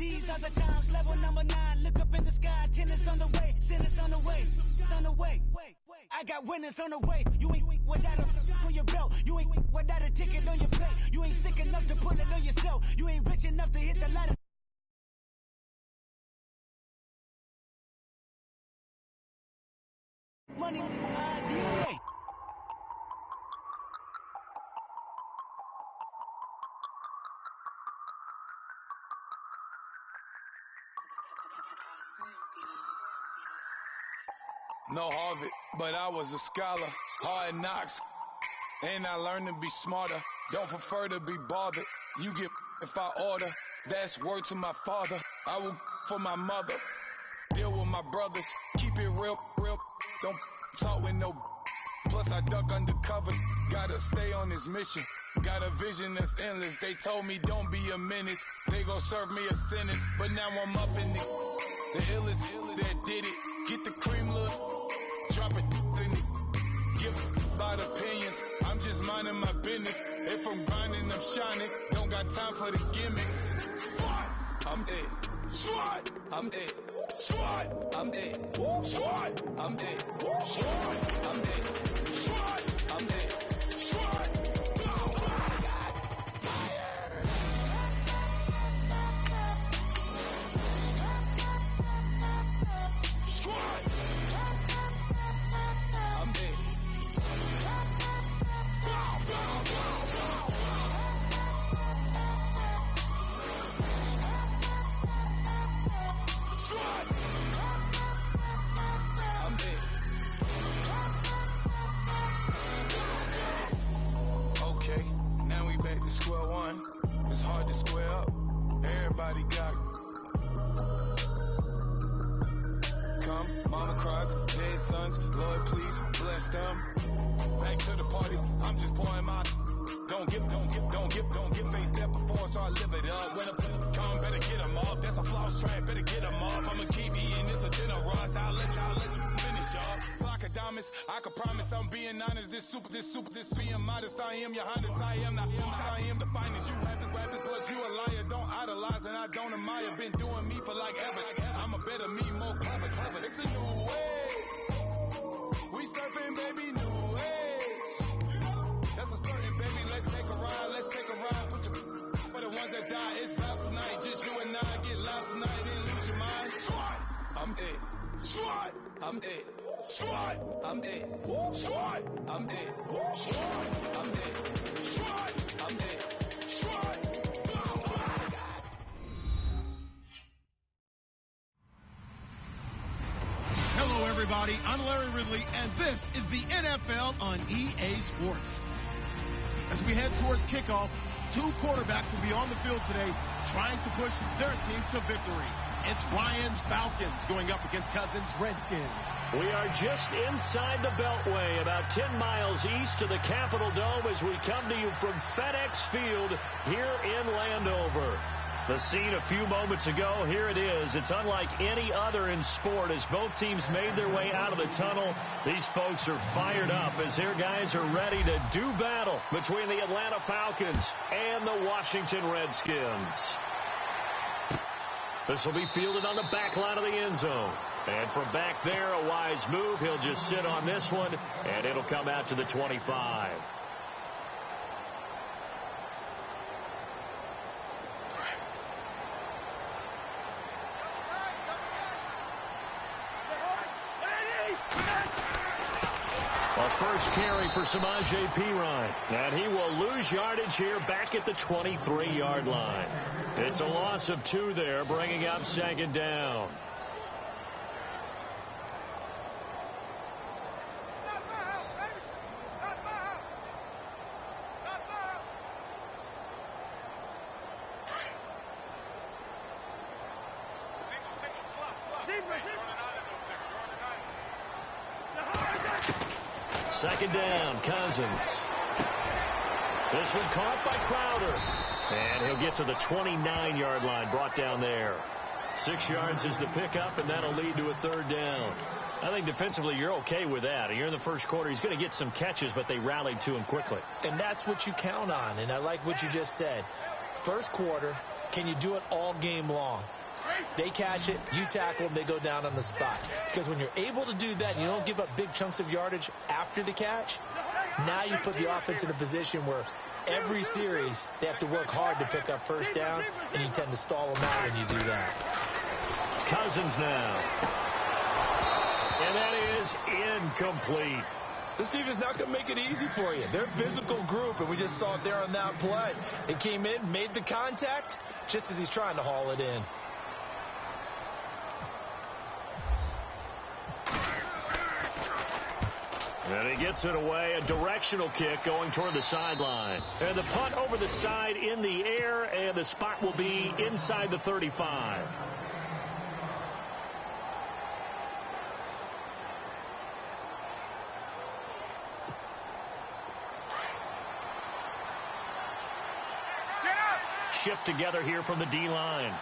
These are the times, level number 9. Look up in the sky, tennis on the way, sinners on the way, on the way. I got winners on the way. You ain't without a on your belt. You ain't without a ticket on your plate. You ain't sick enough to put it on yourself. You ain't rich enough to hit the ladder. Money, DNA. No Harvard, but I was a scholar. Hard knocks, and I learned to be smarter. Don't prefer to be bothered. You get if I order. That's word to my father. I will for my mother. Deal with my brothers. Keep it real. Don't talk with no. Plus I duck undercover. Gotta stay on this mission. Got a vision that's endless. They told me don't be a menace. They gon' serve me a sentence. But now I'm up in the illest that did it. Get the cream, look. Drop it in it. Give about opinions. I'm just minding my business. If I'm grinding, I'm shining. Don't got time for the gimmicks. Swat! I'm it. Swat! I'm it. Swat! I'm it. Swat! I'm it. Swat! I'm it. Swat! I'm it. Swat! Square one, it's hard to square up. Everybody got come, mama cries, dead sons, Lord please bless them. Back to the party, I'm just pouring my. Don't get face that before, so I live it up. When I come, better get them up. That's a floss track, better get them up. I'ma keep eating, it's a dinner rush. I'll let you finish up. Diamonds, I can promise I'm being honest. This being modest. I am your highness. I am not. I am the finest. You rappers, but you a liar. Don't idolize and I don't admire. Been doing me for like ever. I'm a better me, more clever. It's a new way. We surfing, baby, new age. That's a certain, baby. Let's take a ride. Put your for the ones that die. It's loud tonight. Just you and I get loud tonight and lose your mind. Swat, I'm it. Swat, I'm it. Swat, I'm it. Swat, I'm it. Swat, I'm it. Swat, I'm it. Swat. Hello, everybody. I'm Larry Ridley, and this is the NFL on EA Sports. As we head towards kickoff, two quarterbacks will be on the field today trying to push their team to victory. It's Ryan's Falcons going up against Cousins' Redskins. We are just inside the Beltway, about 10 miles east of the Capitol Dome as we come to you from FedEx Field here in Landover. The scene a few moments ago, here it is. It's unlike any other in sport as both teams made their way out of the tunnel. These folks are fired up as their guys are ready to do battle between the Atlanta Falcons and the Washington Redskins. This will be fielded on the back line of the end zone. And from back there, a wise move. He'll just sit on this one, and it'll come out to the 25. A first carry for Samaje Perine. And he will lose yardage here back at the 23-yard line. It's a loss of 2 there, bringing up second down. Second down, Cousins. This one caught by Crowder. And he'll get to the 29-yard line, brought down there. 6 yards is the pickup, and that'll lead to a third down. I think defensively you're okay with that. You're in the first quarter. He's going to get some catches, but they rallied to him quickly. And that's what you count on, and I like what you just said. First quarter, can you do it all game long? They catch it, you tackle them, they go down on the spot. Because when you're able to do that, you don't give up big chunks of yardage after the catch, now you put the offense in a position where every series they have to work hard to pick up first downs, and you tend to stall them out when you do that. Cousins now. And that is incomplete. This defense is not going to make it easy for you. They're a physical group, and we just saw it there on that play. It came in, made the contact, just as he's trying to haul it in. And he gets it away, a directional kick going toward the sideline. And the punt over the side in the air, and the spot will be inside the 35. Shift together here from the D-line.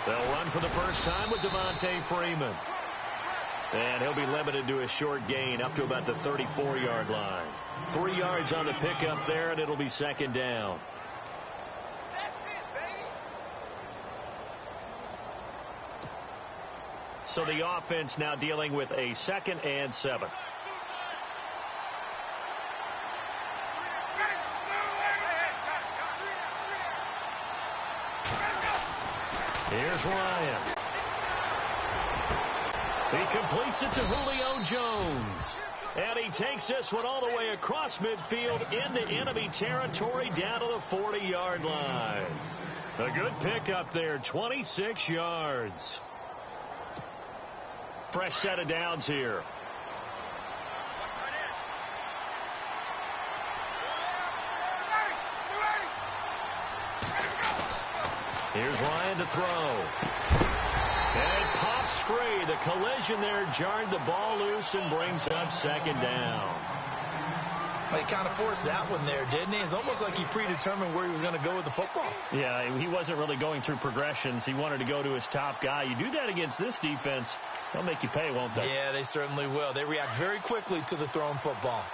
They'll run for the first time with Devontae Freeman. And he'll be limited to a short gain up to about the 34-yard line. 3 yards on the pickup there, and it'll be second down. So the offense now dealing with a 2nd and 7. Here's Ryan. He completes it to Julio Jones. And he takes this one all the way across midfield into enemy territory down to the 40-yard line. A good pickup there, 26 yards. Fresh set of downs here. Here's Ryan to throw. And it pops free. The collision there jarred the ball loose and brings up second down. Well, he kind of forced that one there, didn't he? It's almost like he predetermined where he was going to go with the football. Yeah, he wasn't really going through progressions. He wanted to go to his top guy. You do that against this defense, they'll make you pay, won't they? Yeah, they certainly will. They react very quickly to the thrown football.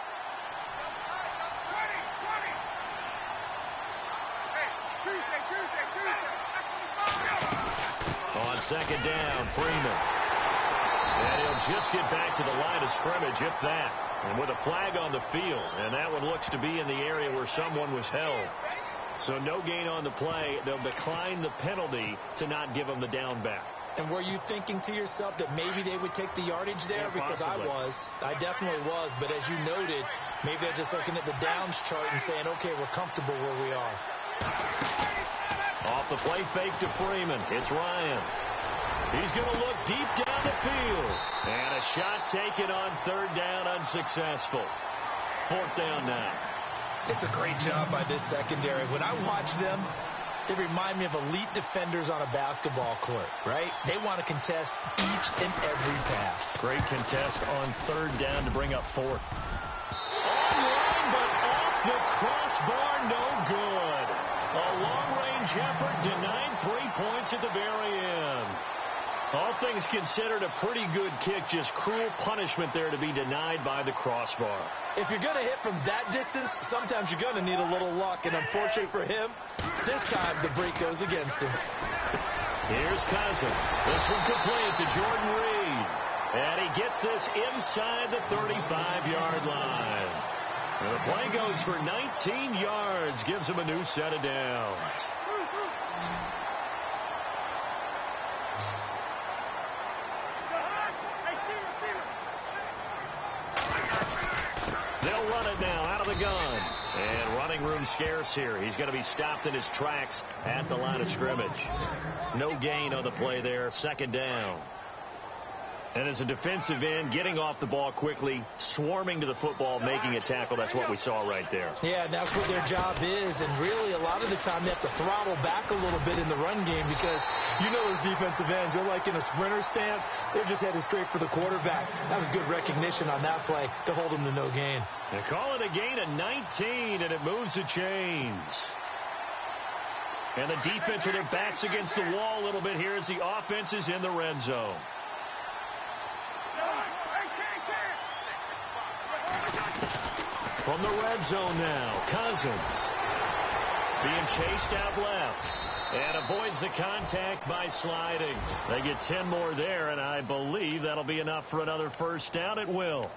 On second down, Freeman. And he'll just get back to the line of scrimmage, if that. And with a flag on the field, and that one looks to be in the area where someone was held. So no gain on the play. They'll decline the penalty to not give him the down back. And were you thinking to yourself that maybe they would take the yardage there? Yeah, because possibly. I definitely was. But as you noted, maybe they're just looking at the downs chart and saying, okay, we're comfortable where we are. Off the play fake to Freeman. It's Ryan. He's going to look deep down the field. And a shot taken on third down, unsuccessful. Fourth down now. It's a great job by this secondary. When I watch them, they remind me of elite defenders on a basketball court, right? They want to contest each and every pass. Great contest on third down to bring up fourth. Online, but off the crossbar, no good. A long-range effort denied 3 points at the very end. All things considered, a pretty good kick. Just cruel punishment there to be denied by the crossbar. If you're going to hit from that distance, sometimes you're going to need a little luck. And unfortunately for him, this time the break goes against him. Here's Cousins. This one complete to Jordan Reed. And he gets this inside the 35-yard line. And the play goes for 19 yards. Gives him a new set of downs. They'll run it now out of the gun. And running room scarce here. He's going to be stopped in his tracks at the line of scrimmage. No gain on the play there. Second down. And as a defensive end, getting off the ball quickly, swarming to the football, making a tackle. That's what we saw right there. Yeah, and that's what their job is. And really, a lot of the time, they have to throttle back a little bit in the run game because you know those defensive ends, they're like in a sprinter stance. They're just headed straight for the quarterback. That was good recognition on that play to hold him to no gain. They call it a gain of 19, and it moves the chains. And the defense with their backs against the wall a little bit here as the offense is in the red zone. From the red zone now, Cousins being chased out left and avoids the contact by sliding. They get 10 more there, and I believe that'll be enough for another first down. It will.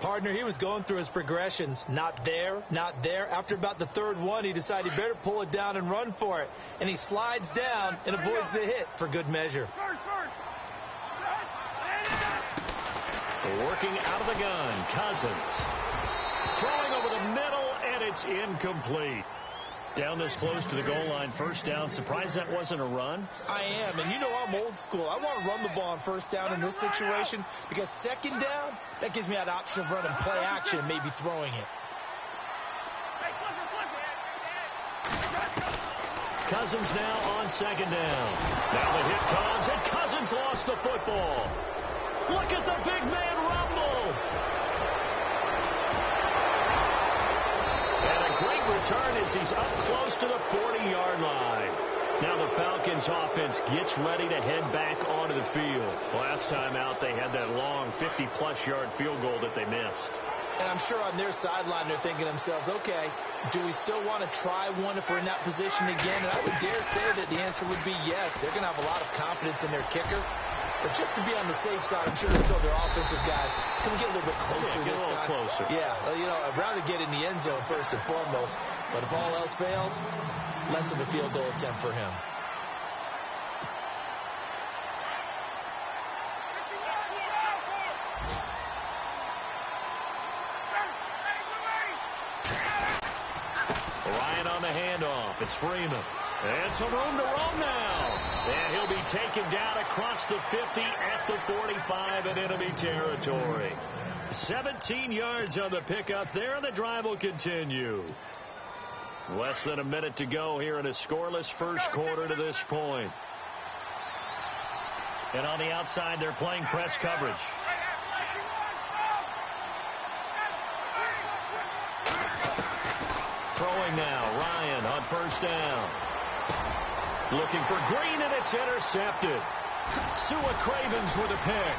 Partner, he was going through his progressions. Not there, not there. After about the third one, he decided he better pull it down and run for it. And he slides down and avoids the hit for good measure. Working out of the gun, Cousins. Throwing over the middle, and it's incomplete. Down this close to the goal line, first down. Surprised that wasn't a run? I am, and you know I'm old school. I want to run the ball on first down in this situation because second down, that gives me that option of running play action and maybe throwing it. Cousins now on second down. Now the hit comes, and Cousins lost the football. Look at the big man rumble. And a great return as he's up close to the 40-yard line. Now the Falcons offense gets ready to head back onto the field. Last time out, they had that long 50-plus yard field goal that they missed. And I'm sure on their sideline they're thinking to themselves, okay, do we still want to try one if we're in that position again? And I would dare say that the answer would be yes. They're going to have a lot of confidence in their kicker. But just to be on the safe side, I'm sure they told their offensive guys, can we get a little bit closer this time? Closer. Yeah, well, you know, I'd rather get in the end zone first and foremost. But if all else fails, less of a field goal attempt for him. Ryan on the handoff. It's Freeman. And some room to roam now. And he'll be taken down across the 50 at the 45 in enemy territory. 17 yards on the pickup there, and the drive will continue. Less than a minute to go here in a scoreless first quarter to this point. And on the outside, they're playing press coverage. Throwing now, Ryan on first down. Looking for Green, and it's intercepted. Sua Cravens with a pick.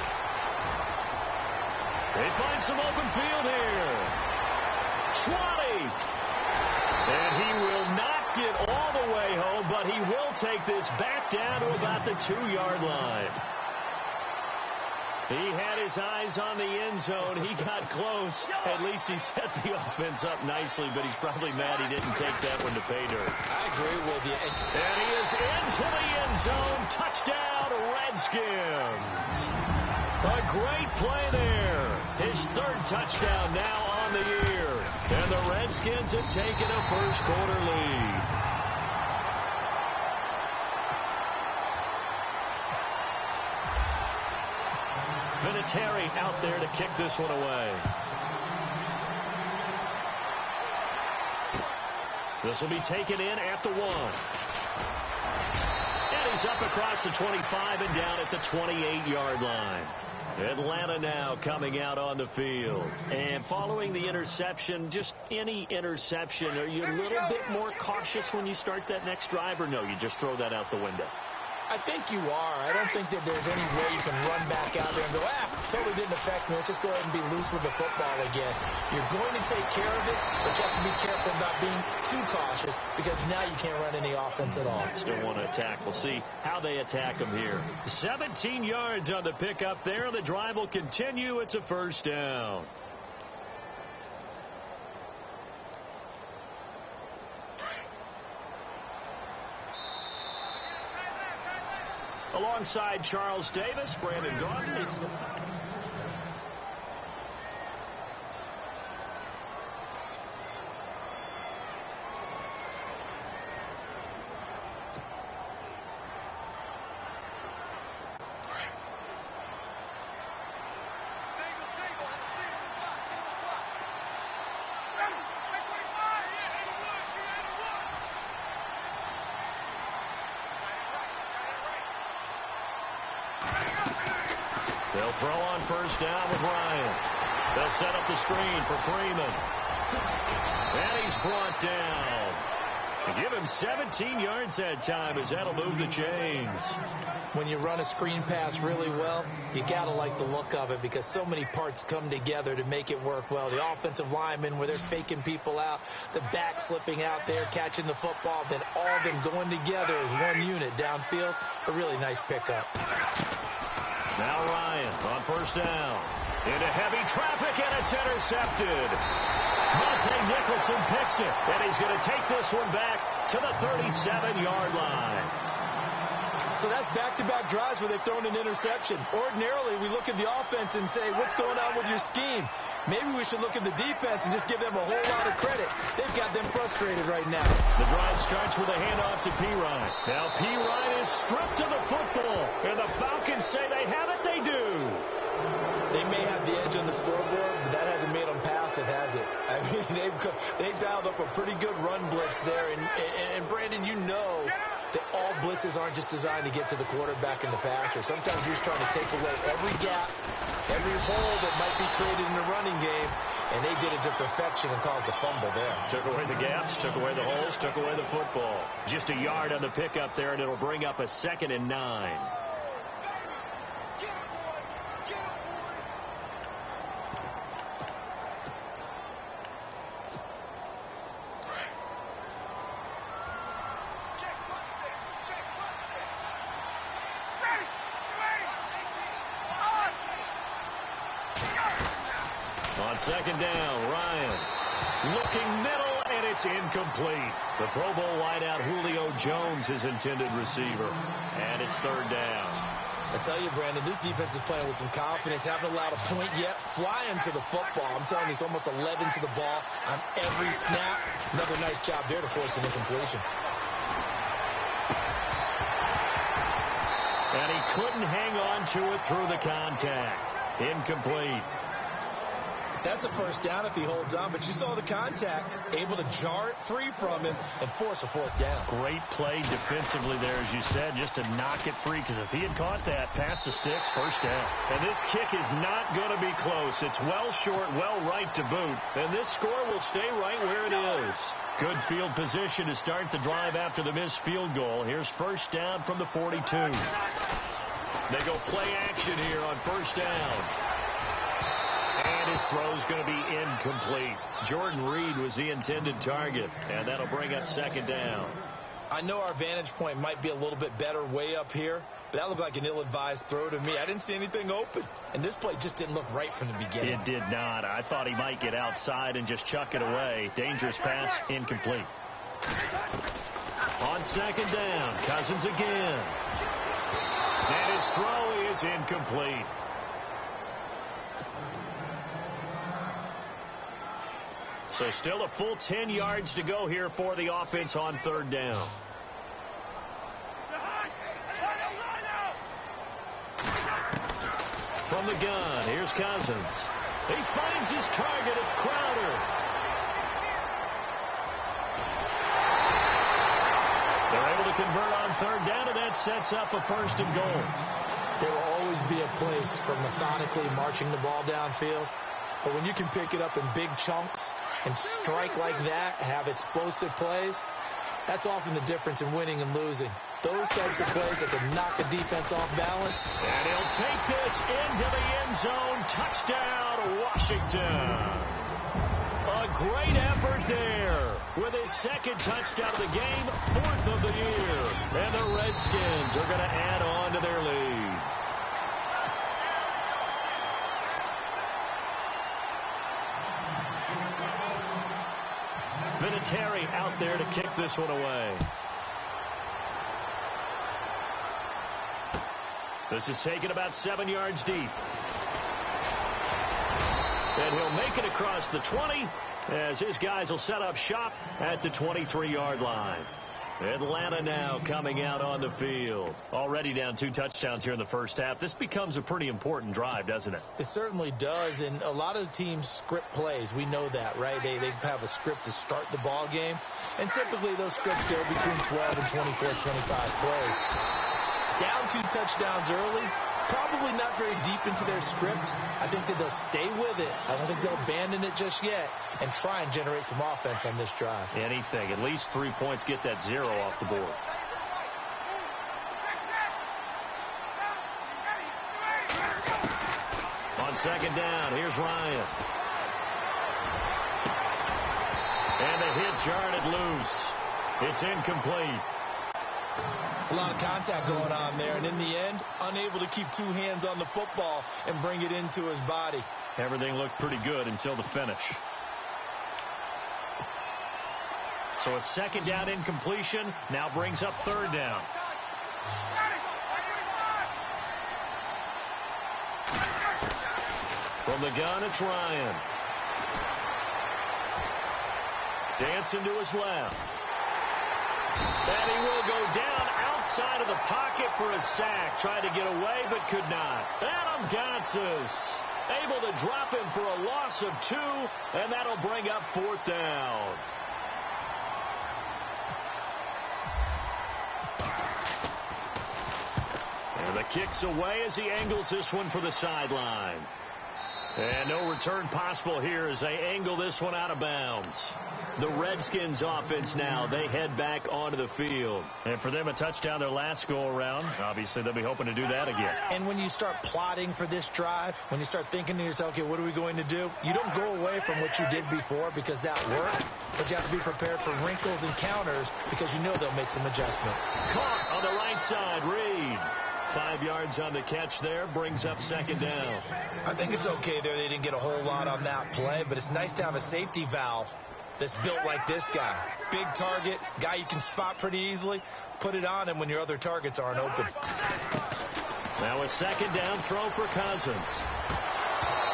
They find some open field here. 20. And he will not get all the way home, but he will take this back down to about the 2-yard line. He had his eyes on the end zone. He got close. At least he set the offense up nicely, but he's probably mad he didn't take that one to pay dirt. I agree with you. And he is into the end zone. Touchdown, Redskins. A great play there. His third touchdown now on the year. And the Redskins have taken a first quarter lead. Vinatieri out there to kick this one away. This will be taken in at the 1. And he's up across the 25 and down at the 28-yard line. Atlanta now coming out on the field. And following the interception, just any interception, are you a little bit more cautious when you start that next drive, or no, you just throw that out the window? I think you are. I don't think that there's any way you can run back out there and go, totally didn't affect me. Let's just go ahead and be loose with the football again. You're going to take care of it, but you have to be careful about being too cautious because now you can't run any offense at all. Still want to attack. We'll see how they attack them here. 17 yards on the pickup there. The drive will continue. It's a first down. Alongside Charles Davis, Brandon Gordon. It's the They'll throw on first down with Ryan. They'll set up the screen for Freeman. And he's brought down. Give him 17 yards that time as that'll move the chains. When you run a screen pass really well, you got to like the look of it because so many parts come together to make it work well. The offensive linemen where they're faking people out, the back slipping out there, catching the football, then all of them going together as one unit downfield. A really nice pickup. Now Ryan on first down. Into heavy traffic, and it's intercepted. Monte Nicholson picks it, and he's going to take this one back to the 37-yard line. So that's back-to-back drives where they've thrown an interception. Ordinarily, we look at the offense and say, what's going on with your scheme? Maybe we should look at the defense and just give them a whole lot of credit. They've got them frustrated right now. The drive starts with a handoff to Pirine. Now Pirine is stripped of the football, and the Falcons say they have it. They do. They may have the edge on the scoreboard, but that hasn't made them passive, has it? I mean, they've dialed up a pretty good run blitz there. And Brandon, you know that all blitzes aren't just designed to get to the quarterback and the passer. Sometimes you're just trying to take away every gap, every hole that might be created in the running game, and they did it to perfection and caused a fumble there. Took away the gaps, took away the holes, took away the football. Just a yard on the pickup there, and it'll bring up a 2nd and 9. On 2nd down, Ryan looking middle, and it's incomplete. The Pro Bowl wideout Julio Jones, his intended receiver, and it's 3rd down. I tell you, Brandon, this defense is playing with some confidence. Haven't allowed a point yet. Flying to the football. I'm telling you, it's almost 11 to the ball on every snap. Another nice job there to force an incompletion. And he couldn't hang on to it through the contact. Incomplete. That's a 1st down if he holds on, but you saw the contact, able to jar it free from him and force a 4th down. Great play defensively there, as you said, just to knock it free, because if he had caught that, past the sticks, 1st down. And this kick is not going to be close. It's well short, well right to boot, and this score will stay right where it is. Good field position to start the drive after the missed field goal. Here's 1st down from the 42. They go play action here on 1st down. And his throw's going to be incomplete. Jordan Reed was the intended target, and that'll bring up 2nd down. I know our vantage point might be a little bit better way up here, but that looked like an ill-advised throw to me. I didn't see anything open, and this play just didn't look right from the beginning. It did not. I thought he might get outside and just chuck it away. Dangerous pass, incomplete. On 2nd down, Cousins again. And his throw is incomplete. So still a full 10 yards to go here for the offense on 3rd down. From the gun, here's Cousins. He finds his target. It's Crowder. They're able to convert on 3rd down, and that sets up a 1st and goal. There will always be a place for methodically marching the ball downfield. But when you can pick it up in big chunks and strike like that, have explosive plays, that's often the difference in winning and losing. Those types of plays that can knock a defense off balance. And he'll take this into the end zone. Touchdown, Washington. A great effort there with his 2nd touchdown of the game, 4th of the year. And the Redskins are going to add on to their lead. Vinatieri out there to kick this one away. This is taken about 7 yards deep. And he'll make it across the 20 as his guys will set up shop at the 23-yard line. Atlanta now coming out on the field. Already down 2 touchdowns here in the 1st half. This becomes a pretty important drive, doesn't it? It certainly does, and a lot of the teams script plays. We know that, right? They have a script to start the ball game, and typically those scripts go between 12 and 24, 25 plays. Down 2 touchdowns early. Probably not very deep into their script. I think that they'll stay with it. I don't think they'll abandon it just yet and try and generate some offense on this drive. Anything. At least 3 points, get that 0 off the board. On second down, here's Ryan. And the hit jarred it loose. It's incomplete. It's a lot of contact going on there, and in the end, unable to keep 2 hands on the football and bring it into his body. Everything looked pretty good until the finish. So a second down incompletion now brings up third down. From the gun, it's Ryan. Dancing to his left. And he will go down outside of the pocket for a sack. Tried to get away, but could not. Adam Gotsis able to drop him for a loss of 2, and that'll bring up fourth down. And the kick's away as he angles this one for the sideline. And no return possible here as they angle this one out of bounds. The Redskins offense now, they head back onto the field. And for them, a touchdown their last go-around. Obviously, they'll be hoping to do that again. And when you start plotting for this drive, when you start thinking to yourself, okay, what are we going to do? You don't go away from what you did before because that worked, but you have to be prepared for wrinkles and counters because you know they'll make some adjustments. Caught on the right side, Reed. 5 yards on the catch there, brings up second down. I think it's okay there. They didn't get a whole lot on that play, but it's nice to have a safety valve that's built like this guy. Big target, guy you can spot pretty easily. Put it on him when your other targets aren't open. Now a second down throw for Cousins.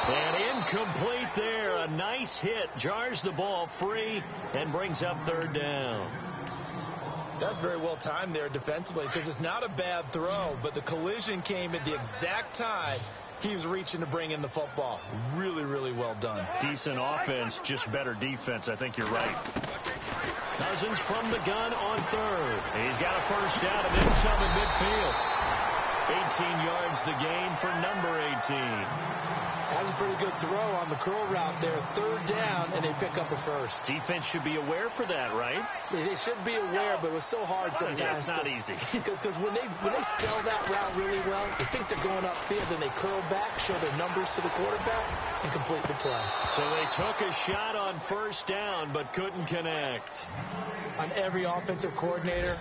And incomplete there. A nice hit. Jars the ball free and brings up third down. That's very well timed there defensively because it's not a bad throw, but the collision came at the exact time he was reaching to bring in the football. Really, really well done. Decent offense, just better defense. I think you're right. Cousins from the gun on third. He's got a first down and then some in midfield. 18 yards the gain for number 18. Has a pretty good throw on the curl route there. Third down, and they pick up a first. Defense should be aware for that, right? They should be aware, but it was so hard sometimes. Yeah, it's not easy. Because when they sell that route really well, they think they're going upfield, then they curl back, show their numbers to the quarterback, and complete the play. So they took a shot on first down, but couldn't connect. On every offensive coordinator,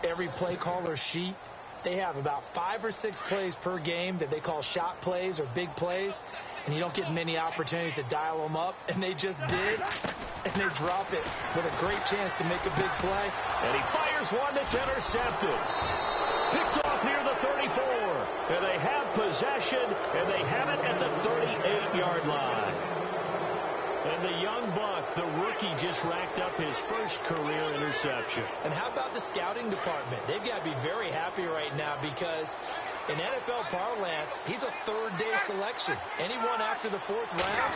every play caller sheet, they have about 5 or 6 plays per game that they call shot plays or big plays, and you don't get many opportunities to dial them up, and they just did, and they drop it with a great chance to make a big play. And he fires one that's intercepted. Picked off near the 34, and they have possession, and they have it at the 38-yard line. And the young buck, the rookie, just racked up his first career interception. And how about the scouting department? They've got to be very happy right now because in NFL parlance, he's a third-day selection. Anyone after the 4th round,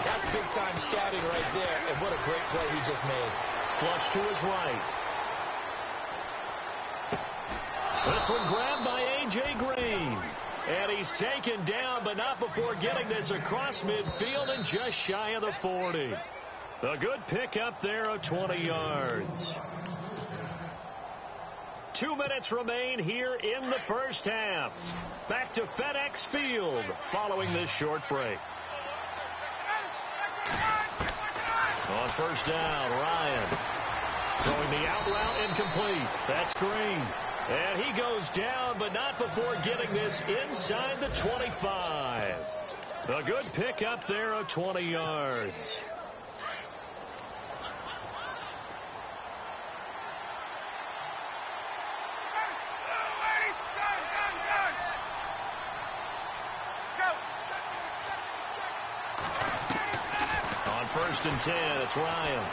that's big-time scouting right there. And what a great play he just made. Flush to his right. This one grabbed by A.J. Green. And he's taken down, but not before getting this across midfield and just shy of the 40. A good pickup there of 20 yards. 2 minutes remain here in the first half. Back to FedEx Field following this short break. On first down, Ryan throwing the out route incomplete. That's Green. And he goes down, but not before getting this inside the 25. A good pickup there of 20 yards. On first and 10, it's Ryan.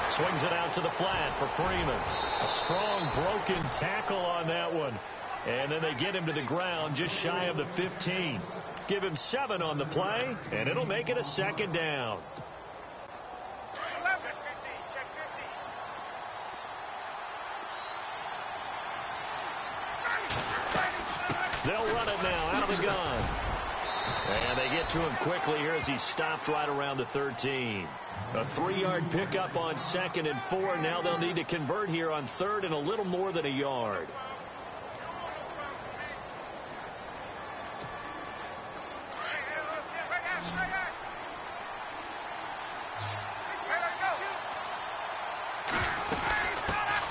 Swings it out to the flat for Freeman. A strong broken tackle on that one. And then they get him to the ground just shy of the 15. Give him 7 on the play, and it'll make it a second down. They'll run it now out of the gun. And they get to him quickly here as he stopped right around the 13. A 3-yard pickup on 2nd and 4. Now they'll need to convert here on 3rd and a little more than a yard.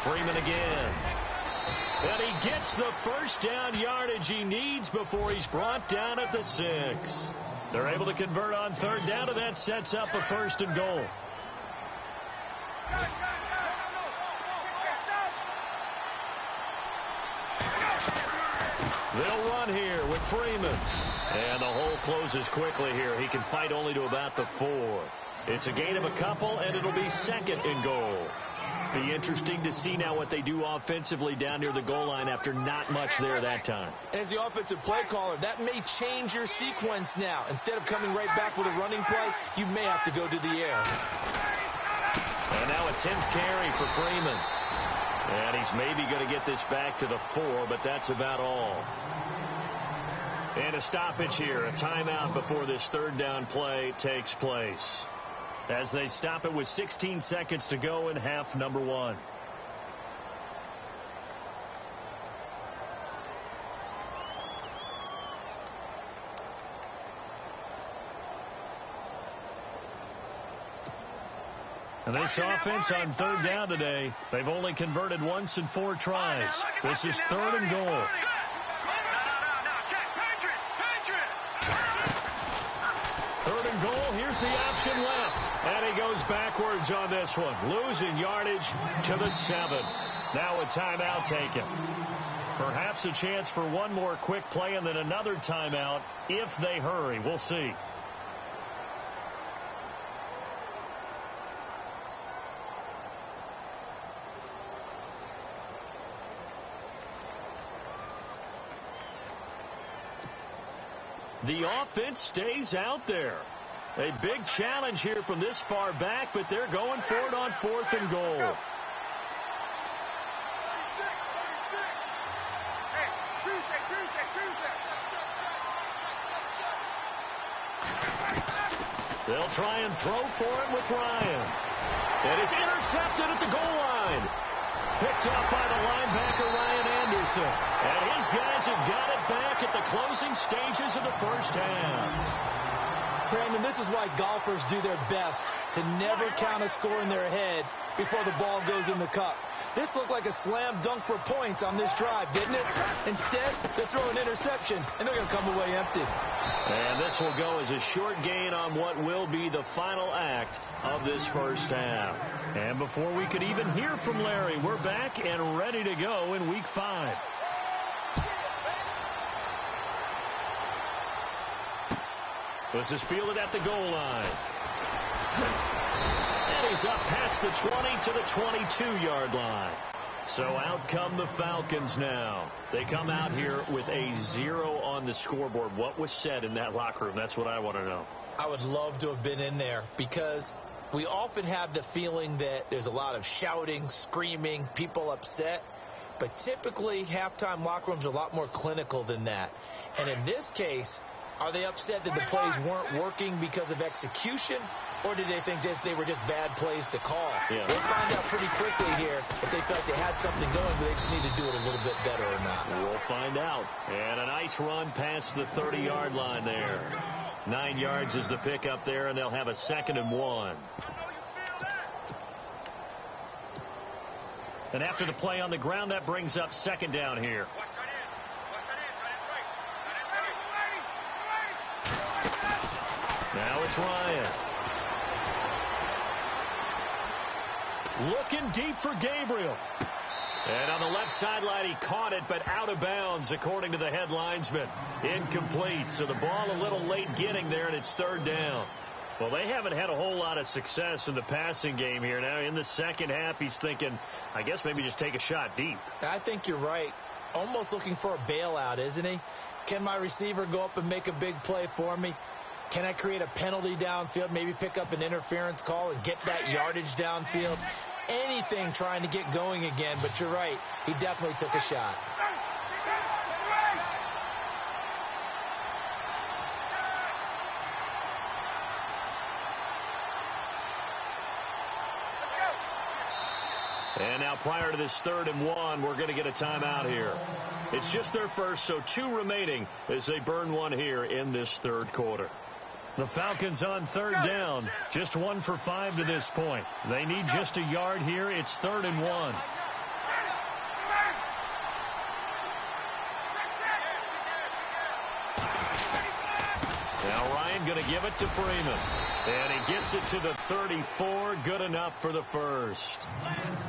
Freeman again. And he gets the first down yardage he needs before he's brought down at the 6. They're able to convert on 3rd down, and that sets up a 1st and goal. They'll run here with Freeman. And the hole closes quickly here. He can fight only to about the 4. It's a gain of a couple, and it'll be 2nd and goal. Be interesting to see now what they do offensively down near the goal line after not much there that time. As the offensive play caller, that may change your sequence now. Instead of coming right back with a running play, you may have to go to the air. And now a 10th carry for Freeman. And he's maybe going to get this back to the 4, but that's about all. And a stoppage here, a timeout before this 3rd down play takes place. As they stop it with 16 seconds to go in half number 1. And this offense on 3rd down today, they've only converted once in 4 tries. This is 3rd and goal. 3rd and goal, here's the option left. And he goes backwards on this one, losing yardage to the 7. Now a timeout taken. Perhaps a chance for one more quick play and then another timeout if they hurry. We'll see. The offense stays out there. A big challenge here from this far back, but they're going for it on 4th and goal. They'll try and throw for it with Ryan. And it's intercepted at the goal line. Picked up by the linebacker, Ryan Anderson. And his guys have got it back at the closing stages of the first half. Brandon, this is why golfers do their best to never count a score in their head before the ball goes in the cup. This looked like a slam dunk for points on this drive, didn't it? Instead, they throw an interception, and they're going to come away empty. And this will go as a short gain on what will be the final act of this first half. And before we could even hear from Larry, we're back and ready to go in Week 5. This is fielded at the goal line. And he's up past the 20 to the 22-yard line. So out come the Falcons now. They come out here with a 0 on the scoreboard. What was said in that locker room? That's what I want to know. I would love to have been in there because we often have the feeling that there's a lot of shouting, screaming, people upset. But typically, halftime locker rooms are a lot more clinical than that. And in this case, are they upset that the plays weren't working because of execution, or did they think they were just bad plays to call? Yeah. We'll find out pretty quickly here if they felt they had something going, but they just need to do it a little bit better or not. We'll find out. And a nice run past the 30-yard line there. 9 yards is the pickup there, and they'll have a 2nd and 1. And after the play on the ground, that brings up 2nd down here. Now it's Ryan. Looking deep for Gabriel. And on the left sideline, he caught it, but out of bounds, according to the head linesman. Incomplete. So the ball a little late getting there, and it's 3rd down. Well, they haven't had a whole lot of success in the passing game here. Now, in the second half, he's thinking, I guess maybe just take a shot deep. I think you're right. Almost looking for a bailout, isn't he? Can my receiver go up and make a big play for me? Can I create a penalty downfield, maybe pick up an interference call and get that yardage downfield? Anything trying to get going again, but you're right. He definitely took a shot. And now prior to this 3rd and 1, we're going to get a timeout here. It's just their first, so 2 remaining as they burn one here in this 3rd quarter. The Falcons on 3rd down, just 1 for 5 to this point. They need just a yard here. It's 3rd and 1. Now Ryan going to give it to Freeman. And he gets it to the 34. Good enough for the first.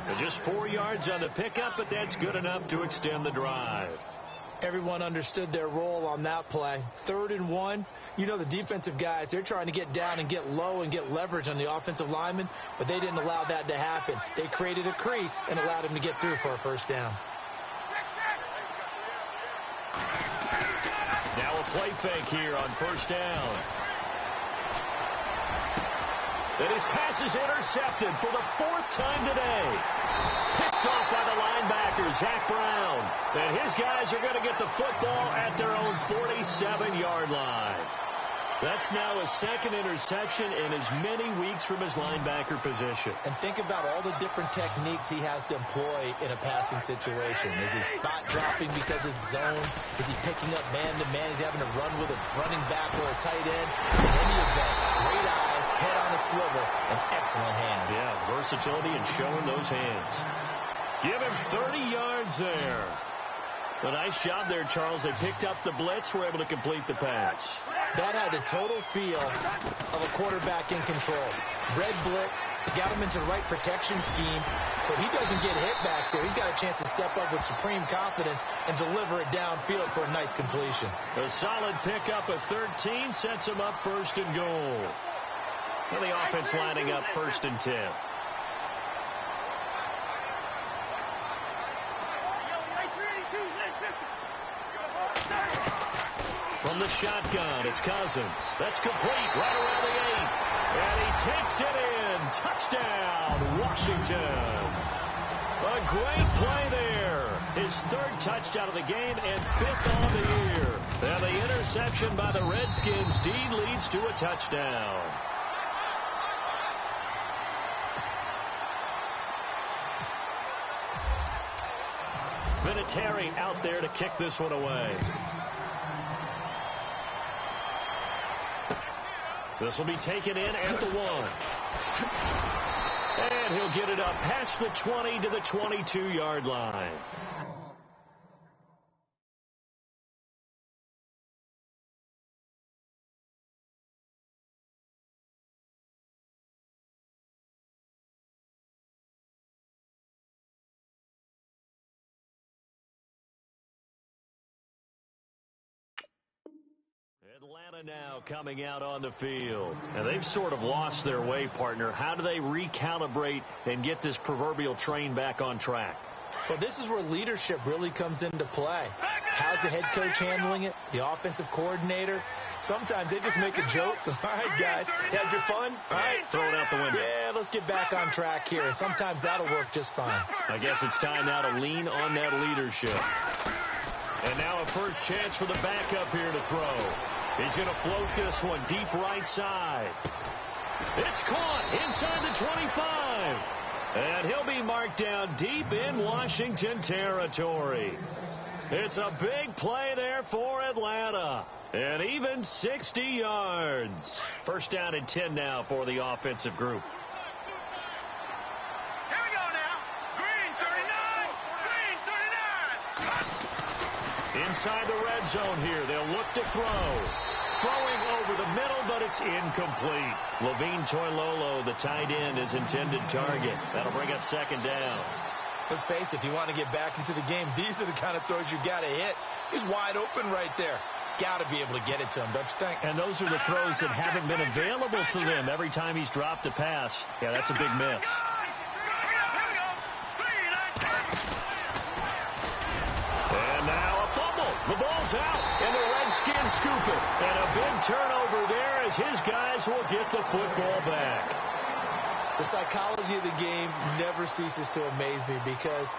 And just 4 yards on the pickup, but that's good enough to extend the drive. Everyone understood their role on that play. 3rd and 1. You know the defensive guys, they're trying to get down and get low and get leverage on the offensive lineman, but they didn't allow that to happen. They created a crease and allowed him to get through for a first down. Now a play fake here on 1st down. And his pass is intercepted for the 4th time today. Picked off by the linebacker, Zach Brown. And his guys are going to get the football at their own 47-yard line. That's now a 2nd interception in as many weeks from his linebacker position. And think about all the different techniques he has to employ in a passing situation. Is he spot dropping because it's zone? Is he picking up man-to-man? Is he having to run with a running back or a tight end? In any event, great eyes, head on a swivel, and excellent hands. Yeah, versatility and showing those hands. Give him 30 yards there. A nice job there, Charles. They picked up the blitz, were able to complete the pass. That had the total feel of a quarterback in control. Red blitz, got him into the right protection scheme, so he doesn't get hit back there. He's got a chance to step up with supreme confidence and deliver it downfield for a nice completion. A solid pickup of 13 sets him up 1st and goal. And the offense lining up 1st and 10. From the shotgun, it's Cousins. That's complete right around the 8. And he takes it in. Touchdown, Washington. A great play there. His 3rd touchdown of the game and 5th on the year. And the interception by the Redskins. Dean leads to a touchdown. Vinatieri out there to kick this one away. This will be taken in at the 1. And he'll get it up past the 20 to the 22-yard line. Atlanta now coming out on the field. And they've sort of lost their way, partner. How do they recalibrate and get this proverbial train back on track? Well, this is where leadership really comes into play. How's the head coach handling it? The offensive coordinator? Sometimes they just make a joke. All right, guys, had your fun? All right, throw it out the window. Yeah, let's get back on track here. And sometimes that'll work just fine. I guess it's time now to lean on that leadership. And now a first chance for the backup here to throw. He's going to float this one deep right side. It's caught inside the 25. And he'll be marked down deep in Washington territory. It's a big play there for Atlanta. And even 60 yards. First down and 10 now for the offensive group. Here we go now. Green 39. Inside the red zone here. They'll look to throw. Throwing over the middle, but it's incomplete. Levine Toilolo, the tight end, is intended target. That'll bring up 2nd down. Let's face it, if you want to get back into the game, these are the kind of throws you got to hit. He's wide open right there. Got to be able to get it to him, don't you think? And those are the throws that haven't been available to them every time he's dropped a pass. Yeah, that's a big miss. And now a fumble. The ball's out, and the Redskins scoop it. And a big turnover there as his guys will get the football back. The psychology of the game never ceases to amaze me because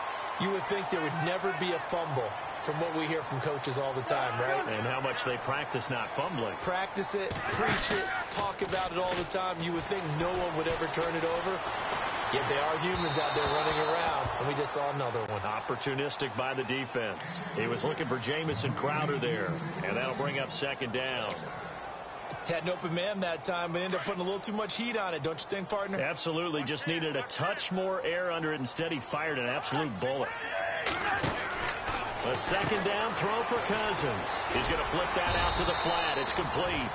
you would think there would never be a fumble from what we hear from coaches all the time, right? And how much they practice not fumbling. Practice it, preach it, talk about it all the time. You would think no one would ever turn it over. Yet they are humans out there running around, and we just saw another one. Opportunistic by the defense. He was looking for Jamison Crowder there, and that'll bring up second down. Had an open man that time, but ended up putting a little too much heat on it, don't you think, partner? Absolutely. Just needed a touch more air under it. Instead, he fired an absolute bullet. A second down throw for Cousins. He's going to flip that out to the flat. It's complete.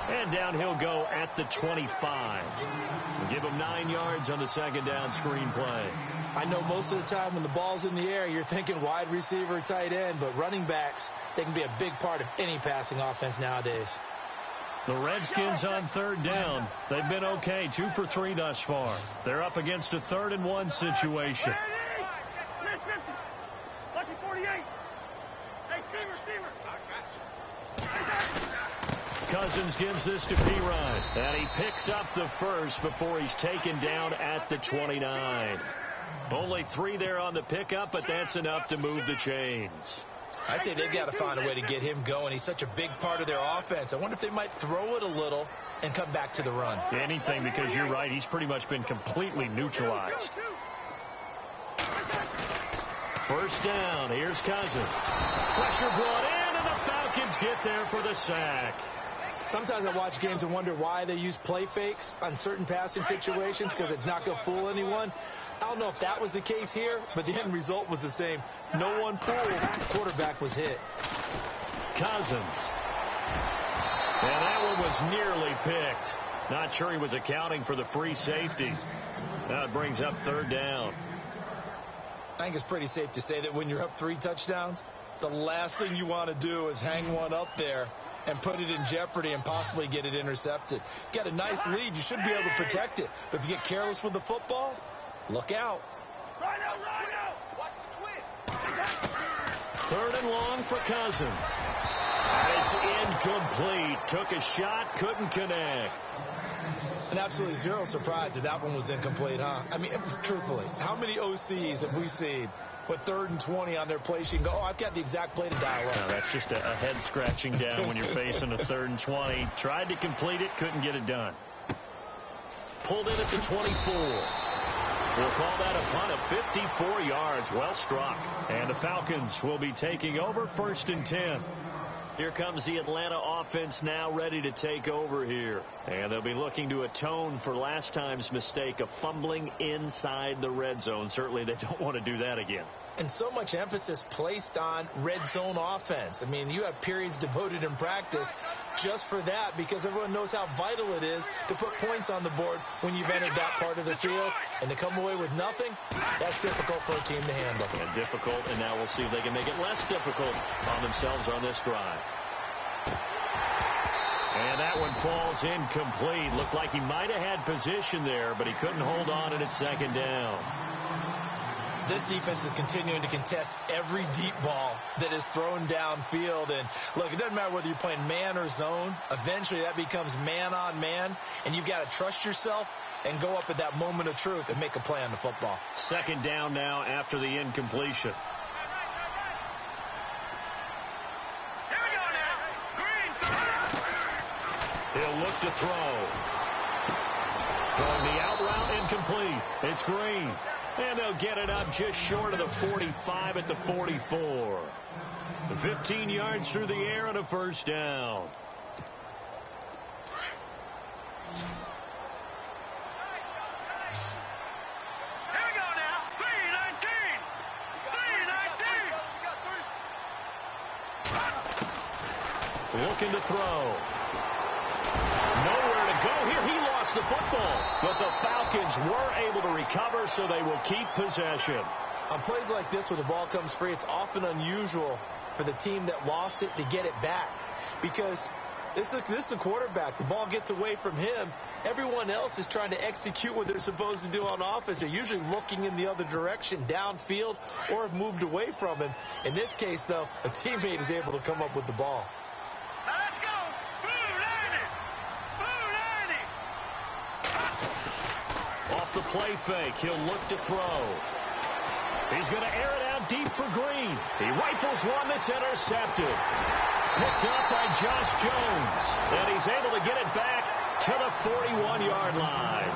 And down he'll go at the 25. We'll give him 9 yards on the second down screen play. I know most of the time when the ball's in the air, you're thinking wide receiver, tight end, but running backs, they can be a big part of any passing offense nowadays. The Redskins on third down. They've been okay, 2 for 3 thus far. They're up against a 3rd and 1 situation. Lucky 48. Hey, steamer. Cousins gives this to P-Ryan, and he picks up the first before he's taken down at the 29. Only 3 there on the pickup, but that's enough to move the chains. I'd say they've got to find a way to get him going. He's such a big part of their offense. I wonder if they might throw it a little and come back to the run. Anything, because you're right. He's pretty much been completely neutralized. First down. Here's Cousins. Pressure brought in, and the Falcons get there for the sack. Sometimes I watch games and wonder why they use play fakes on certain passing situations because it's not going to fool anyone. I don't know if that was the case here, but the end result was the same. No one fooled. The quarterback was hit. Cousins. And that one was nearly picked. Not sure he was accounting for the free safety. Now it brings up third down. I think it's pretty safe to say that when you're up 3 touchdowns, the last thing you want to do is hang one up there and put it in jeopardy and possibly get it intercepted. Got a nice lead. You should be able to protect it. But if you get careless with the football, look out. Watch the twist. 3rd and long for Cousins. And it's incomplete. Took a shot, couldn't connect. And absolutely zero surprise that that one was incomplete, huh? I mean, truthfully, how many OCs have we seen with 3rd and 20 on their play sheet and go, oh, I've got the exact play to dial up? No, that's just a head scratching down when you're facing a 3rd and 20. Tried to complete it, couldn't get it done. Pulled in at the 24. We'll call that a punt of 54 yards. Well struck. And the Falcons will be taking over 1st and 10. Here comes the Atlanta offense now ready to take over here. And they'll be looking to atone for last time's mistake of fumbling inside the red zone. Certainly they don't want to do that again. And so much emphasis placed on red zone offense. I mean, you have periods devoted in practice just for that because everyone knows how vital it is to put points on the board when you've entered that part of the field. And to come away with nothing, that's difficult for a team to handle. And difficult, and now we'll see if they can make it less difficult on themselves on this drive. And that one falls incomplete. Looked like he might have had position there, but he couldn't hold on, and it's 2nd down. This defense is continuing to contest every deep ball that is thrown downfield. And, look, it doesn't matter whether you're playing man or zone. Eventually that becomes man on man, and you've got to trust yourself and go up at that moment of truth and make a play on the football. 2nd down now after the incompletion. He'll look to throw. Throwing the out route incomplete. It's Green. And they'll get it up just short of the 45 at the 44. 15 yards through the air and a 1st down. Here we go now. 3-19. 3-19. Looking to throw. Nowhere to go here. He lost the football, but the Falcons were able to recover, so they will keep possession. On plays like this where the ball comes free, it's often unusual for the team that lost it to get it back because this is the quarterback. The ball gets away from him. Everyone else is trying to execute what they're supposed to do on offense. They're usually looking in the other direction, downfield, or have moved away from him. In this case, though, a teammate is able to come up with the ball. Let's go. Off the play fake, he'll look to throw. He's going to air it out deep for Green. He rifles one that's intercepted. Picked up by Josh Jones. And he's able to get it back to the 41-yard line.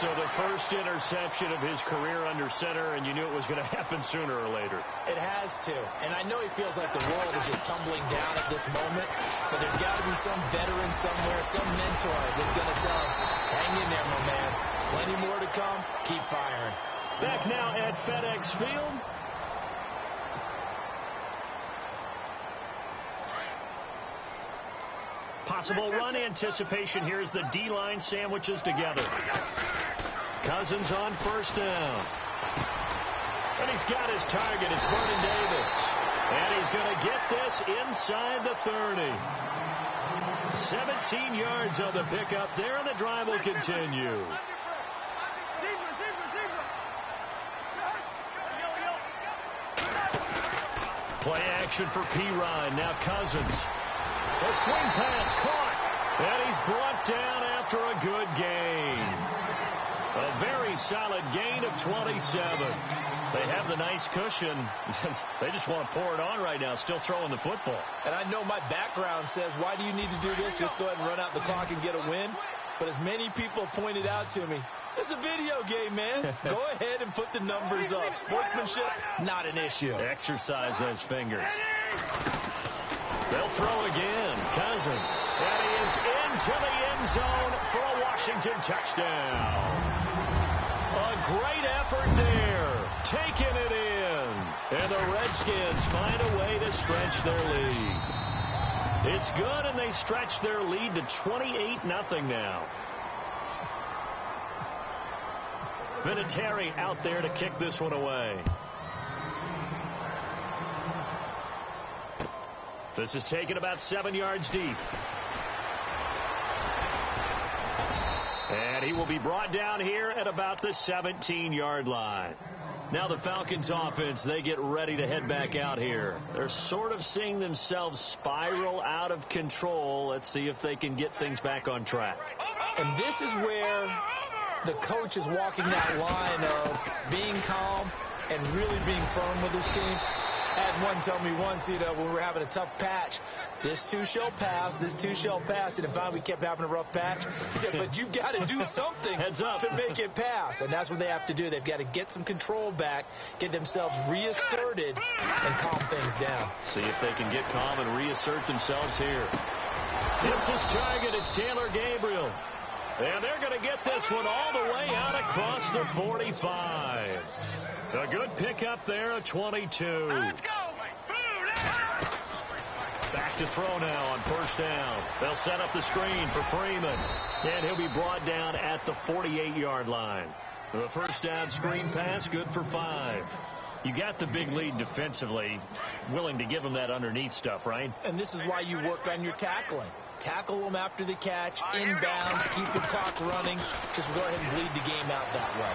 So the first interception of his career under center, and you knew it was going to happen sooner or later. It has to. And I know he feels like the world is just tumbling down at this moment, but there's got to be some veteran somewhere, some mentor that's going to tell him, hang in there, my man. Plenty more to come. Keep firing. Back now at FedEx Field. Possible run anticipation here as the D-line sandwiches together. Cousins on first down. And he's got his target. It's Vernon Davis. And he's going to get this inside the 30. 17 yards on the pickup there, and the drive will continue. Play action for P-Ryan. Now Cousins. A swing pass caught, and he's brought down after a good gain. A very solid gain of 27. They have the nice cushion. They just want to pour it on right now, still throwing the football. And I know my background says, why do you need to do this? Just go ahead and run out the clock and get a win. But as many people pointed out to me, it's a video game, man. Go ahead and put the numbers up. Sportsmanship, not an issue. Exercise those fingers. They'll throw again. Cousins. And he is into the end zone for a Washington touchdown. A great effort there. Taking it in. And the Redskins find a way to stretch their lead. It's good, and they stretch their lead to 28-0 now. Vinatieri out there to kick this one away. This is taken about 7 yards deep. And he will be brought down here at about the 17-yard line. Now the Falcons offense, they get ready to head back out here. They're sort of seeing themselves spiral out of control. Let's see if they can get things back on track. And this is where the coach is walking that line of being calm and really being firm with his team. I had one tell me once, when we were having a tough patch, this too shall pass, this too shall pass. And finally we kept having a rough patch. He said, but you've got to do something Heads up. to make it pass. And that's what they have to do. They've got to get some control back, get themselves reasserted, and calm things down. See if they can get calm and reassert themselves here. It's his target. It's Taylor Gabriel. And they're going to get this one all the way out across the 45. A good pickup there at 22. Let's go. Back to throw now on first down. They'll set up the screen for Freeman. And he'll be brought down at the 48-yard line. The first down screen pass, good for 5. You got the big lead defensively, willing to give them that underneath stuff, right? And this is why you work on your tackling. Tackle them after the catch, inbounds, keep the clock running. Just go ahead and bleed the game out that way.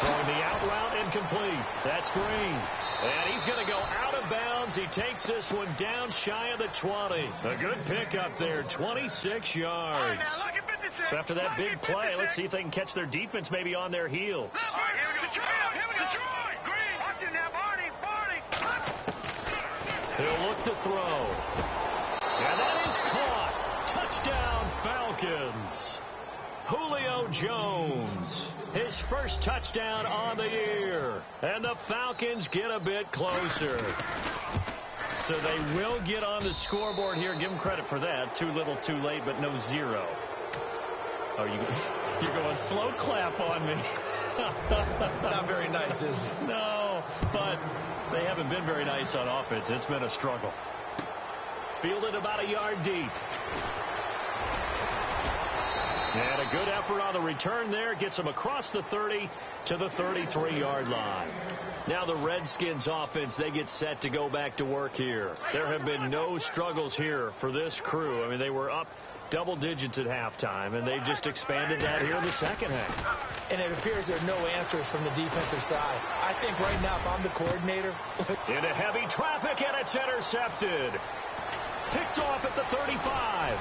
Throwing the out route incomplete. That's Green. And he's going to go out of bounds. He takes this one down shy of the 20. A good pickup there, 26 yards. So after that big play, let's see if they can catch their defense maybe on their heels. He'll look to throw. And that is caught. Touchdown, Falcons. Julio Jones, his first touchdown on the year. And the Falcons get a bit closer. So they will get on the scoreboard here. Give them credit for that. Too little, too late, but no 0. Oh, you're going slow clap on me. Not very nice, is it? No, but they haven't been very nice on offense. It's been a struggle. Fielded about a yard deep. And a good effort on the return there. Gets them across the 30 to the 33-yard line. Now the Redskins offense, they get set to go back to work here. There have been no struggles here for this crew. I mean, they were up double digits at halftime, and they've just expanded that here in the second half. And it appears there are no answers from the defensive side. I think right now, if I'm the coordinator. Into heavy traffic, and it's intercepted. Picked off at the 35.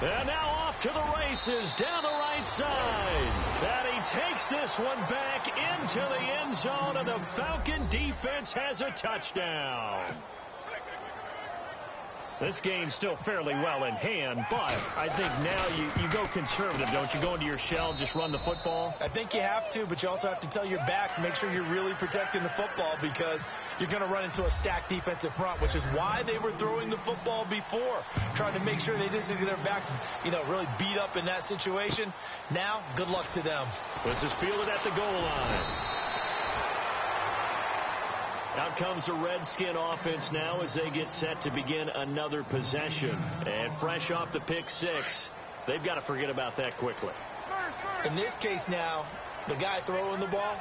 And now off to the races down the right side. And he takes this one back into the end zone, and the Falcon defense has a touchdown. This game's still fairly well in hand, but I think now you go conservative, don't you? Go into your shell, just run the football? I think you have to, but you also have to tell your backs, make sure you're really protecting the football because you're going to run into a stacked defensive front, which is why they were throwing the football before, trying to make sure they didn't get their backs, really beat up in that situation. Now, good luck to them. This is fielded at the goal line. Out comes the Redskin offense now as they get set to begin another possession. And fresh off the pick six, they've got to forget about that quickly. In this case now, the guy throwing the ball,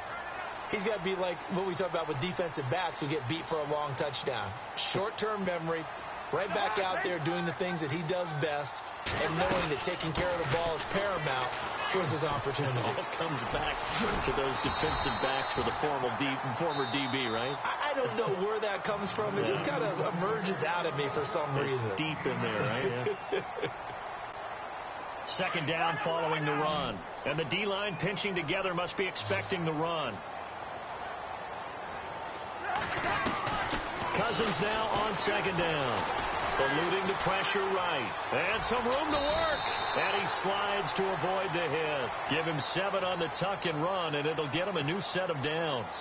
he's got to be like what we talk about with defensive backs who get beat for a long touchdown. Short-term memory, right back out there doing the things that he does best, and knowing that taking care of the ball is paramount. Here's his opportunity. It all comes back to those defensive backs for the former DB, right? I don't know where that comes from. It just kind of emerges out of me for some reason. It's deep in there, right? Yeah. Second down following the run. And the D-line pinching together must be expecting the run. Cousins now on second down. Eluding the pressure right. And some room to work. And he slides to avoid the hit. Give him 7 on the tuck and run, and it'll get him a new set of downs.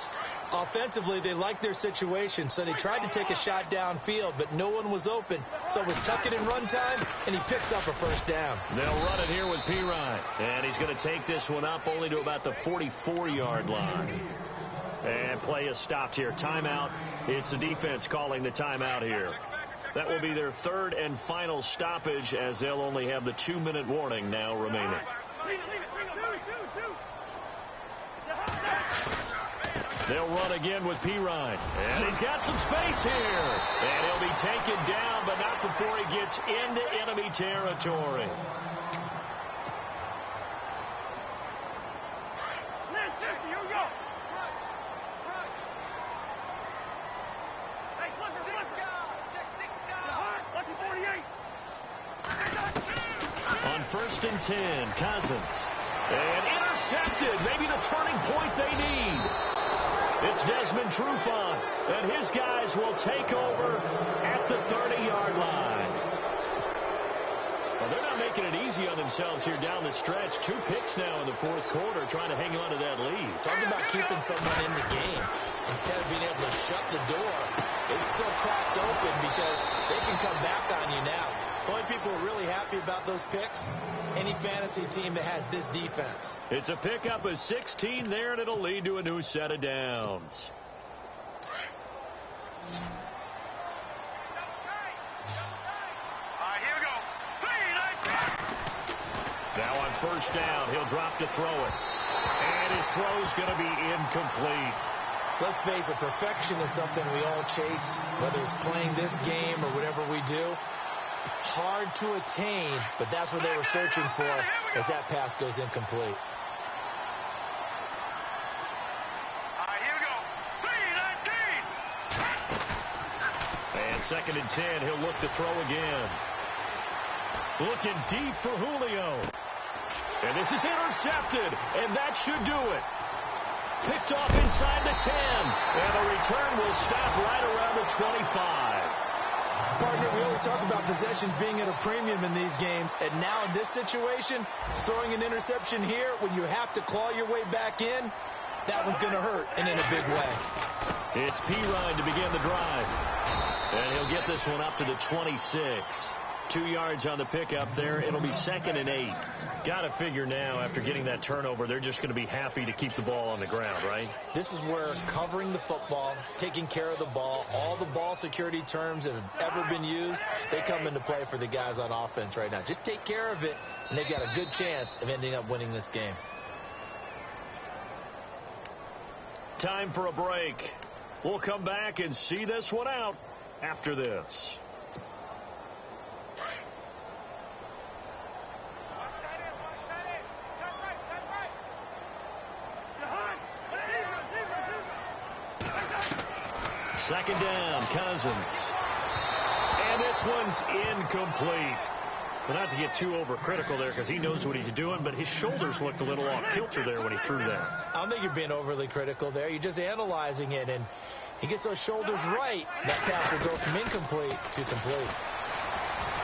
Offensively, they liked their situation, so they tried to take a shot downfield, but no one was open. So it was tuck it and run time, and he picks up a first down. They'll run it here with Pirine. And he's going to take this one up only to about the 44-yard line. And play is stopped here. Timeout. It's the defense calling the timeout here. That will be their third and final stoppage as they'll only have the 2-minute warning now remaining. They'll run again with Pirine. And he's got some space here. And he'll be taken down, but not before he gets into enemy territory. On 1st and 10, Cousins. And intercepted. Maybe the turning point they need. It's Desmond Trufant. And his guys will take over at the 30-yard line. Well, they're not making it easy on themselves here down the stretch. 2 picks now in the fourth quarter trying to hang on to that lead. Talking about keeping someone in the game. Instead of being able to shut the door, it's still cracked open because they can come back on you now. The only people who are really happy about those picks, any fantasy team that has this defense. It's a pickup of 16 there, and it'll lead to a new set of downs. Now on first down, he'll drop to throw it. And his throw's going to be incomplete. Let's face it, perfection is something we all chase, whether it's playing this game or whatever we do. Hard to attain, but that's what they were searching for as that pass goes incomplete. And 2nd and 10, he'll look to throw again. Looking deep for Julio. And this is intercepted, and that should do it. Picked off inside the 10, and the return will stop right around the 25. Partner, we always talk about possessions being at a premium in these games, and now in this situation, throwing an interception here when you have to claw your way back in, that one's going to hurt, and in a big way. It's Pirine to begin the drive, and he'll get this one up to the 26. 2 yards on the pickup there. It'll be 2nd and 8. Got to figure now, after getting that turnover, they're just going to be happy to keep the ball on the ground, right? This is where covering the football, taking care of the ball, all the ball security terms that have ever been used, they come into play for the guys on offense right now. Just take care of it, and they've got a good chance of ending up winning this game. Time for a break. We'll come back and see this one out after this. Second down, Cousins. And this one's incomplete. Well, not to get too overcritical there because he knows what he's doing, but his shoulders looked a little off kilter there when he threw that. I don't think you're being overly critical there. You're just analyzing it, and he gets those shoulders right. That pass will go from incomplete to complete.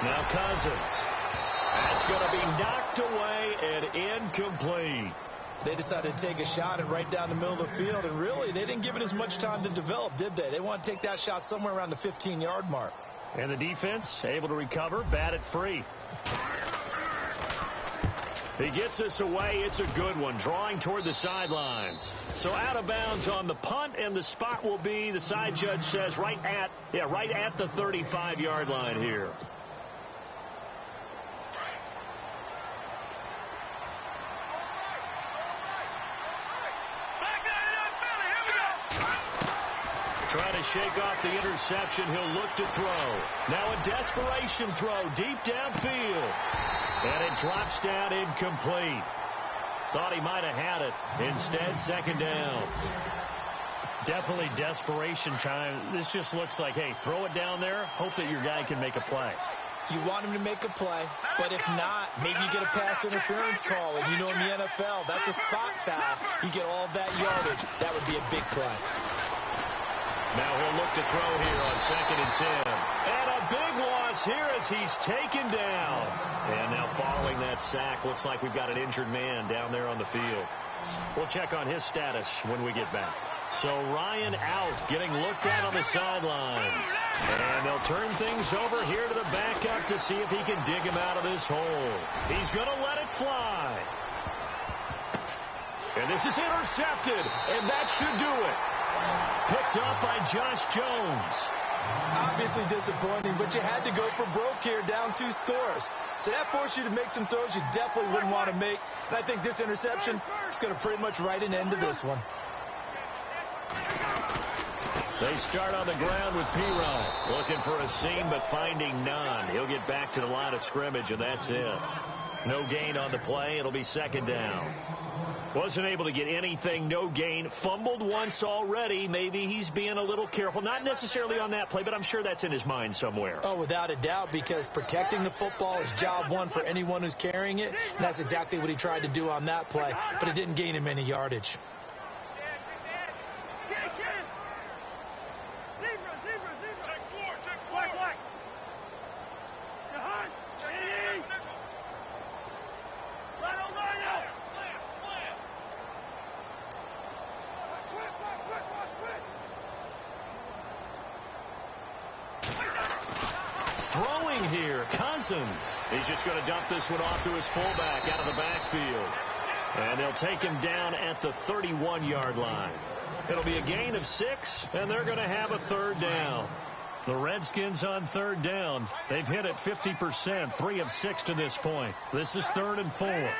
Now Cousins. That's going to be knocked away and incomplete. They decided to take a shot and right down the middle of the field, and really, they didn't give it as much time to develop, did they? They want to take that shot somewhere around the 15-yard mark. And the defense able to recover, bat it free. He gets us away. It's a good one, drawing toward the sidelines. So out of bounds on the punt, and the spot will be, the side judge says, right at the 35-yard line here. Trying to shake off the interception. He'll look to throw. Now a desperation throw deep downfield. And it drops down incomplete. Thought he might have had it. Instead, second down. Definitely desperation time. This just looks like, hey, throw it down there. Hope that your guy can make a play. You want him to make a play, but if not, maybe you get a pass interference call. And you know in the NFL, that's a spot foul. You get all that yardage. That would be a big play. Now he'll look to throw here on 2nd and 10. And a big loss here as he's taken down. And now following that sack, looks like we've got an injured man down there on the field. We'll check on his status when we get back. So Ryan out, getting looked at on the sidelines. And they'll turn things over here to the backup to see if he can dig him out of this hole. He's going to let it fly. And this is intercepted, and that should do it. Picked up by Josh Jones. Obviously disappointing, but you had to go for broke here, down 2 scores. So that forced you to make some throws you definitely wouldn't want to make. And I think this interception is going to pretty much write an end to this one. They start on the ground with P-Rod. Looking for a seam, but finding none. He'll get back to the line of scrimmage, and that's it. No gain on the play. It'll be second down. Wasn't able to get anything, no gain. Fumbled once already. Maybe he's being a little careful. Not necessarily on that play, but I'm sure that's in his mind somewhere. Oh, without a doubt, because protecting the football is job one for anyone who's carrying it. And that's exactly what he tried to do on that play, but it didn't gain him any yardage. Throwing here, Cousins. He's just going to dump this one off to his fullback out of the backfield. And they'll take him down at the 31-yard line. It'll be a gain of 6, and they're going to have a third down. The Redskins on third down. They've hit it 50%, 3 of 6 to this point. This is 3rd and 4.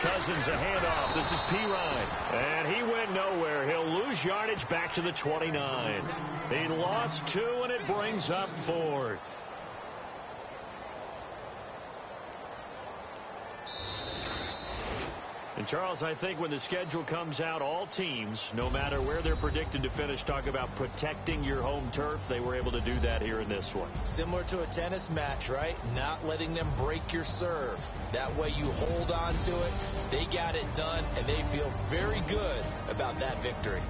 Cousins a handoff. This is P-Ryan. And he went nowhere. He'll lose yardage back to the 29. He lost 2, and it brings up 4th. And, Charles, I think when the schedule comes out, all teams, no matter where they're predicted to finish, talk about protecting your home turf. They were able to do that here in this one. Similar to a tennis match, right? Not letting them break your serve. That way you hold on to it. They got it done, and they feel very good about that victory.